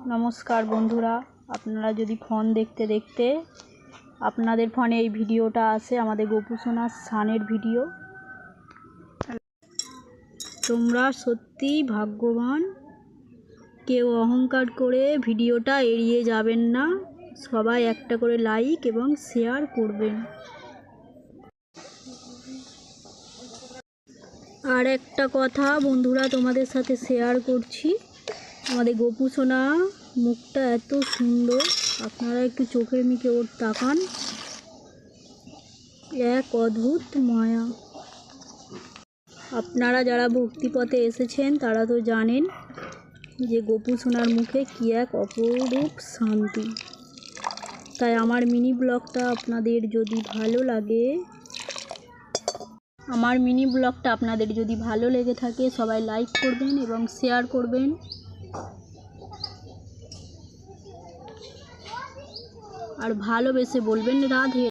নমস্কার বন্ধুরা, আপনারা যদি ফোন দেখতে দেখতে আপনাদের ফোনে এই ভিডিওটা আসে, আমাদের গোপু সোনার স্নানের ভিডিও। তোমরা সত্যিই ভাগ্যবান। কেউ অহংকার করে ভিডিওটা এড়িয়ে যাবেন না, সবাই একটা করে লাইক এবং শেয়ার করবেন। আর একটা কথা বন্ধুরা তোমাদের সাথে শেয়ার করছি, আমাদের গোপু সোনা মুখটা এত সুন্দর, আপনারা একটু চোখের মুখে ওর তাকান, এক অদ্ভুত মায়া। আপনারা যারা ভক্তিপথে এসেছেন তারা তো জানেন যে গোপু সোনার মুখে কি এক অপরূপ শান্তি। তাই আমার মিনি ব্লগটা আপনাদের যদি ভালো লাগে, থাকে সবাই লাইক করবেন এবং শেয়ার করবেন। আর ভালোবেসে বলবেন রাধে।